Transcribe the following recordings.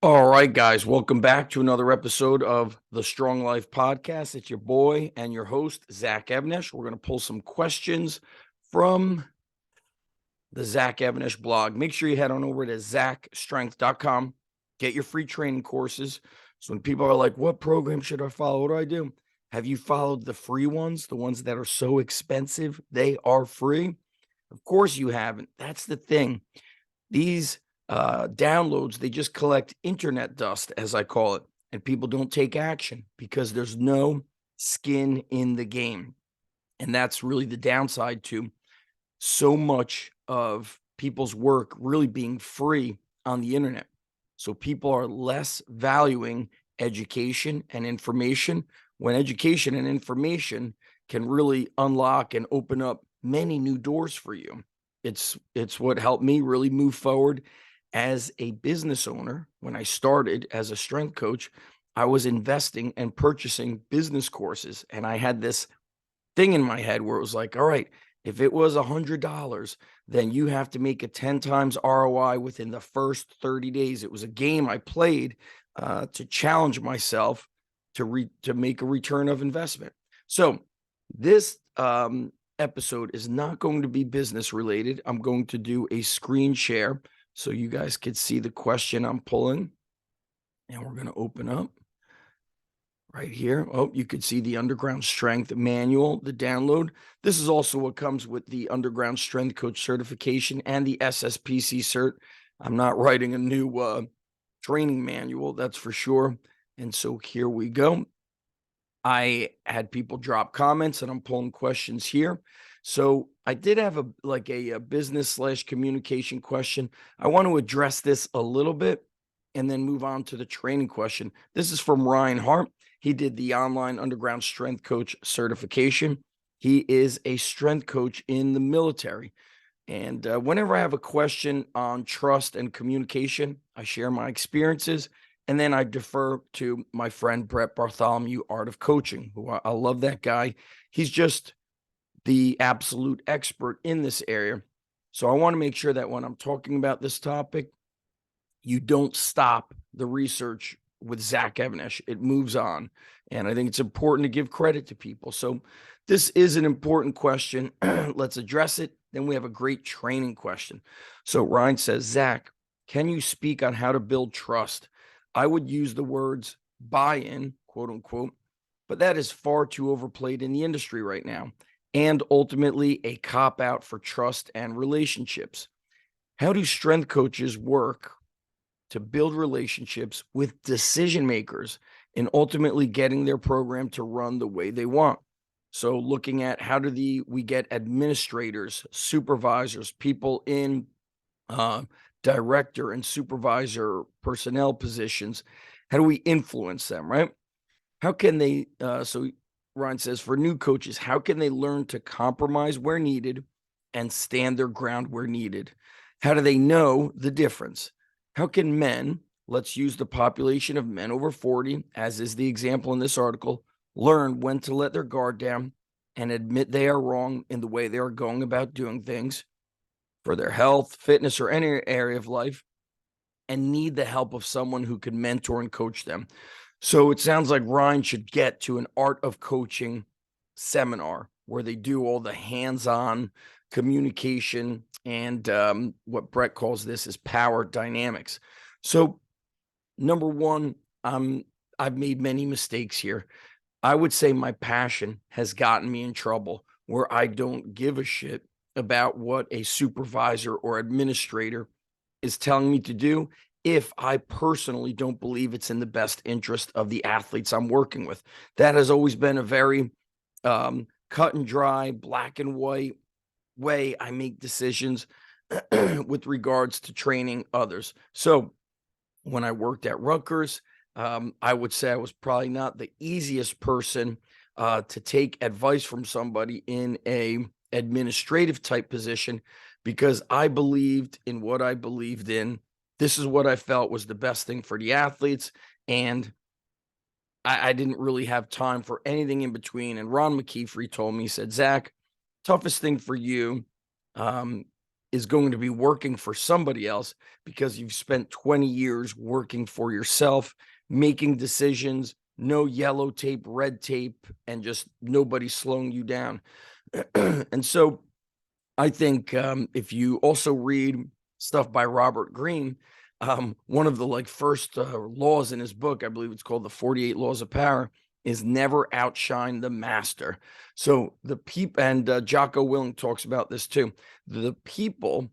All right, guys, welcome back to another episode of the Strong Life Podcast. It's your boy and your host, Zach Evnish. We're going to pull some questions from the Zach Evnish blog. Make sure you head on over to zachstrength.com, get your free training courses. So when people are like, what program should I follow? What do I do? Have you followed the free ones, the ones that are so expensive? They are free. Of course you haven't. That's the thing. These downloads, they just collect internet dust, as I call it, and people don't take action because there's no skin in the game. And that's really the downside to so much of people's work really being free on the internet. So people are less valuing education and information, when education and information can really unlock and open up many new doors for you. It's what helped me really move forward as a business owner. When I started as a strength coach, I was investing and purchasing business courses, and I had this thing in my head where it was like, all right, if it was $100, then you have to make a 10 times ROI within the first 30 days. It was a game I played to challenge myself to make a return of investment. So this episode is not going to be business related. I'm going to do a screen share so you guys could see the question I'm pulling. And we're going to open up right here. Oh, you could see the Underground Strength Manual, the download. This is also what comes with the Underground Strength Coach certification and the SSPC cert. I'm not writing a new training manual, that's for sure. And so here we go. I had people drop comments and I'm pulling questions here. So I did have a business/communication question. I want to address this a little bit and then move on to the training question. This is from Ryan Hart. He did the online Underground Strength Coach certification. He is a strength coach in the military. And whenever I have a question on trust and communication, I share my experiences. And then I defer to my friend Brett Bartholomew, Art of Coaching, who I love that guy. He's just the absolute expert in this area. So I want to make sure that when I'm talking about this topic, you don't stop the research with Zach Evnish. It moves on. And I think it's important to give credit to people. So this is an important question. Let's address it. Then we have a great training question. So Ryan says, Zach, can you speak on how to build trust? I would use the words buy-in, quote unquote, but that is far too overplayed in the industry right now, and ultimately a cop-out for trust and relationships. How do strength coaches work to build relationships with decision makers and ultimately getting their program to run the way they want? So looking at how do we get administrators, supervisors, people in director and supervisor personnel positions, how do we influence them, right? How can they, so Ryan says, for new coaches, how can they learn to compromise where needed and stand their ground where needed? How do they know the difference? How can men, let's use the population of men over 40, as is the example in this article, learn when to let their guard down and admit they are wrong in the way they are going about doing things for their health, fitness, or any area of life, and need the help of someone who can mentor and coach them? So it sounds like Ryan should get to an art of coaching seminar where they do all the hands-on communication and what Brett calls this is power dynamics. So number one, I've made many mistakes here. I would say my passion has gotten me in trouble where I don't give a shit about what a supervisor or administrator is telling me to do if I personally don't believe it's in the best interest of the athletes I'm working with. That has always been a very cut and dry, black and white way I make decisions with regards to training others. So when I worked at Rutgers, I would say I was probably not the easiest person to take advice from somebody in a administrative type position, because I believed in what I believed in. This is what I felt was the best thing for the athletes. And I didn't really have time for anything in between. And Ron McKeefery told me, he said, Zach, toughest thing for you is going to be working for somebody else because you've spent 20 years working for yourself, making decisions, no yellow tape, red tape, and just nobody slowing you down. And so I think if you also read stuff by Robert Greene, one of the first laws in his book, I believe it's called the 48 Laws of Power, is never outshine the master. So the people, and Jocko Willing talks about this too. The people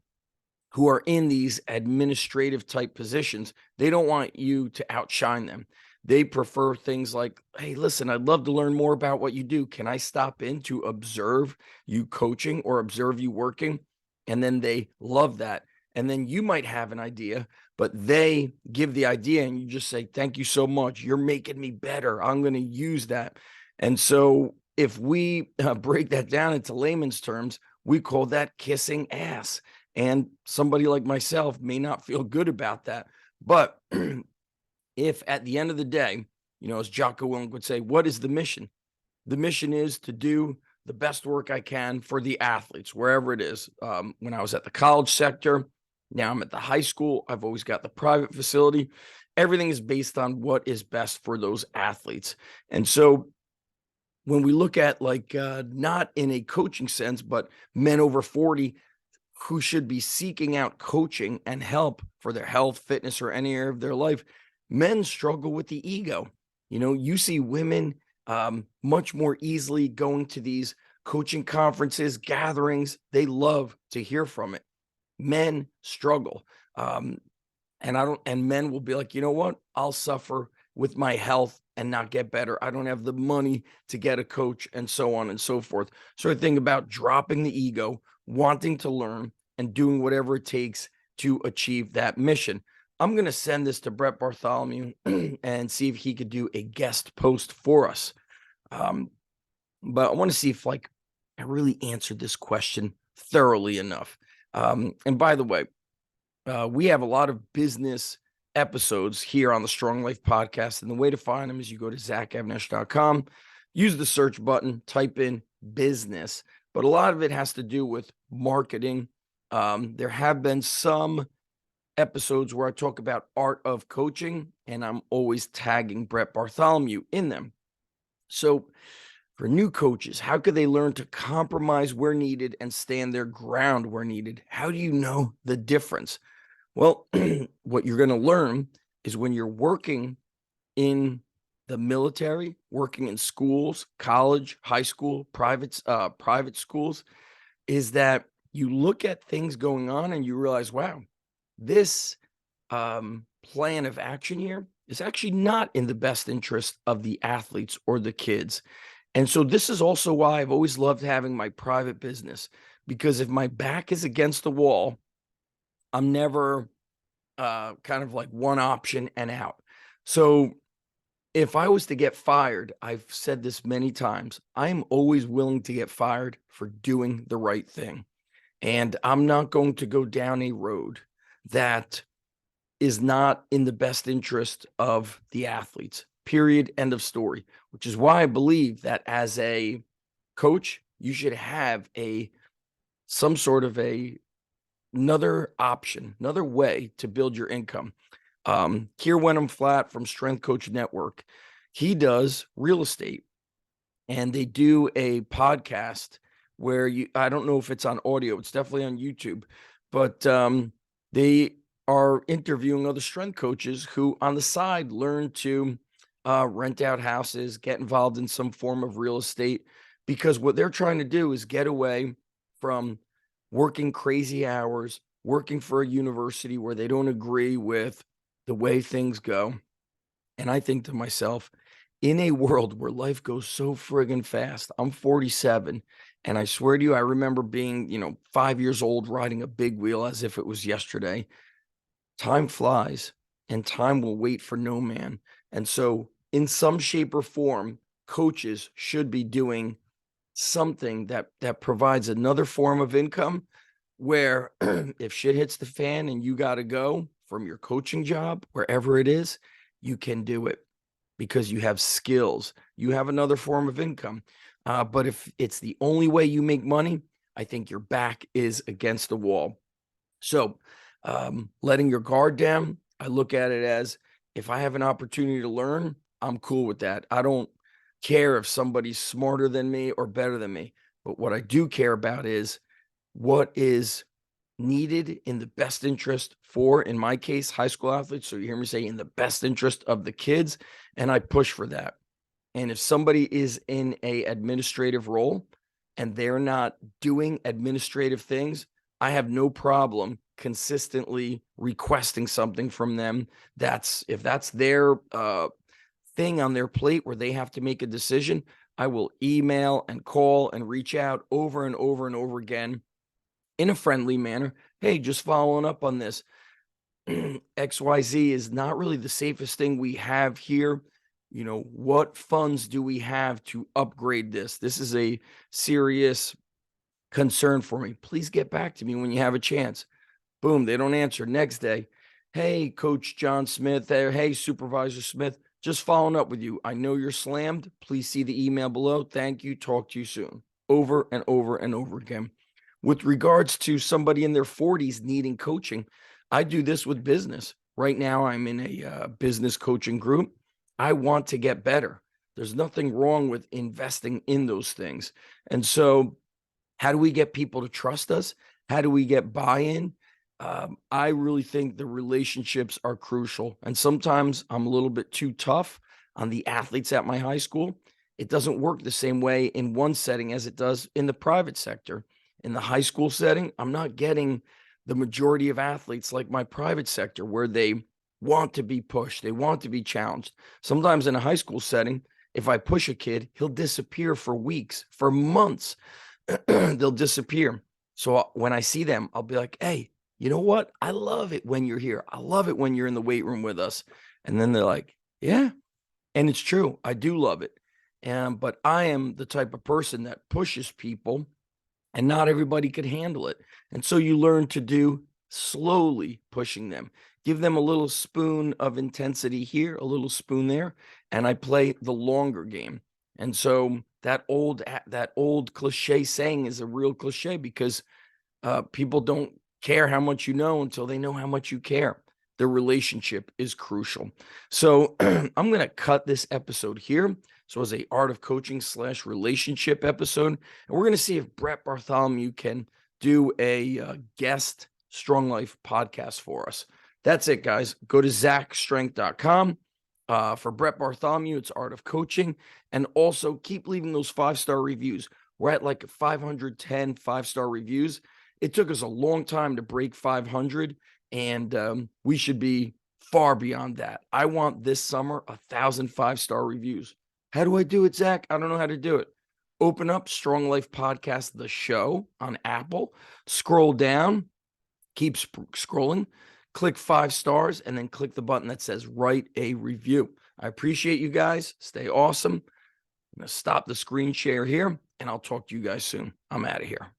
who are in these administrative type positions, they don't want you to outshine them. They prefer things like, hey, listen, I'd love to learn more about what you do. Can I stop in to observe you coaching or observe you working? And then they love that. And then you might have an idea, but they give the idea and you just say, thank you so much. You're making me better. I'm going to use that. And so if we break that down into layman's terms, we call that kissing ass. And somebody like myself may not feel good about that. But if at the end of the day, as Jocko Willink would say, what is the mission? The mission is to do the best work I can for the athletes, wherever it is. When I was at the college sector, now I'm at the high school. I've always got the private facility. Everything is based on what is best for those athletes. And so when we look at not in a coaching sense, but men over 40 who should be seeking out coaching and help for their health, fitness, or any area of their life, men struggle with the ego. You see women much more easily going to these coaching conferences, gatherings. They love to hear from it. Men struggle. And men will be like, you know what? I'll suffer with my health and not get better. I don't have the money to get a coach, and so on and so forth. So I think about dropping the ego, wanting to learn, and doing whatever it takes to achieve that mission. I'm going to send this to Brett Bartholomew and see if he could do a guest post for us. But I want to see if I really answered this question thoroughly enough. And by the way, we have a lot of business episodes here on the Strong Life podcast. And the way to find them is you go to zachevnesh.com, use the search button, type in business. But a lot of it has to do with marketing. There have been some episodes where I talk about art of coaching, and I'm always tagging Brett Bartholomew in them. So for new coaches, how could they learn to compromise where needed and stand their ground where needed? How do you know the difference? Well, what you're going to learn is when you're working in the military, working in schools, college, high school, private schools, is that you look at things going on and you realize, wow, this plan of action here is actually not in the best interest of the athletes or the kids. And so this is also why I've always loved having my private business, because if my back is against the wall, I'm never kind of like one option and out. So if I was to get fired, I've said this many times, I'm always willing to get fired for doing the right thing. And I'm not going to go down a road that is not in the best interest of the athletes, period, end of story, which is why I believe that as a coach, you should have some sort of another option, another way to build your income. Kier Wenham Flat from Strength Coach Network, he does real estate, and they do a podcast where I don't know if it's on audio, it's definitely on YouTube, but they are interviewing other strength coaches who on the side learn to rent out houses, get involved in some form of real estate, because what they're trying to do is get away from working crazy hours, working for a university where they don't agree with the way things go. And I think to myself, in a world where life goes so friggin' fast, I'm 47, and I swear to you, I remember being, 5 years old, riding a big wheel as if it was yesterday. Time flies, and time will wait for no man. And so in some shape or form, coaches should be doing something that provides another form of income where if shit hits the fan and you got to go from your coaching job, wherever it is, you can do it because you have skills. You have another form of income. But if it's the only way you make money, I think your back is against the wall. So letting your guard down, I look at it as, if I have an opportunity to learn, I'm cool with that. I don't care if somebody's smarter than me or better than me. But what I do care about is what is needed in the best interest for, in my case, high school athletes. So you hear me say in the best interest of the kids, and I push for that. And if somebody is in a administrative role and they're not doing administrative things, I have no problem consistently requesting something from them. If that's their thing on their plate where they have to make a decision, I will email and call and reach out over and over and over again in a friendly manner. Hey, just following up on this. XYZ is not really the safest thing we have here. You know, what funds do we have to upgrade this? This is a serious concern for me. Please get back to me when you have a chance. Boom, they don't answer. Next day, hey, Coach John Smith, there. Hey, Supervisor Smith, just following up with you. I know you're slammed. Please see the email below. Thank you. Talk to you soon. Over and over and over again. With regards to somebody in their 40s needing coaching, I do this with business. Right now, I'm in a business coaching group. I want to get better. There's nothing wrong with investing in those things. And so how do we get people to trust us? How do we get buy-in? I really think the relationships are crucial. And sometimes I'm a little bit too tough on the athletes at my high school. It doesn't work the same way in one setting as it does in the private sector. In the high school setting, I'm not getting the majority of athletes like my private sector, where they want to be pushed. They want to be challenged. Sometimes in a high school setting, if I push a kid, he'll disappear for weeks, for months. They'll disappear. So when I see them, I'll be like, hey, you know what? I love it when you're here. I love it when you're in the weight room with us. And then they're like, yeah. And it's true. I do love it. But I am the type of person that pushes people, and not everybody could handle it. And so you learn to do slowly pushing them. Give them a little spoon of intensity here, a little spoon there, and I play the longer game. And so that old cliche saying is a real cliche, because people don't care how much you know until they know how much you care. The relationship is crucial. So I'm going to cut this episode here. So as a Art of Coaching / relationship episode, and we're going to see if Brett Bartholomew can do a guest Strong Life podcast for us. That's it, guys. Go to zachstrength.com. For Brett Bartholomew, it's Art of Coaching. And also keep leaving those 5-star reviews. We're at like 510 5-star reviews. It took us a long time to break 500, and we should be far beyond that. I want this summer 1,000 5-star reviews. How do I do it, Zach? I don't know how to do it. Open up Strong Life Podcast, the show on Apple. Scroll down. Keep scrolling. Click 5 stars, and then click the button that says write a review. I appreciate you guys. Stay awesome. I'm going to stop the screen share here, and I'll talk to you guys soon. I'm out of here.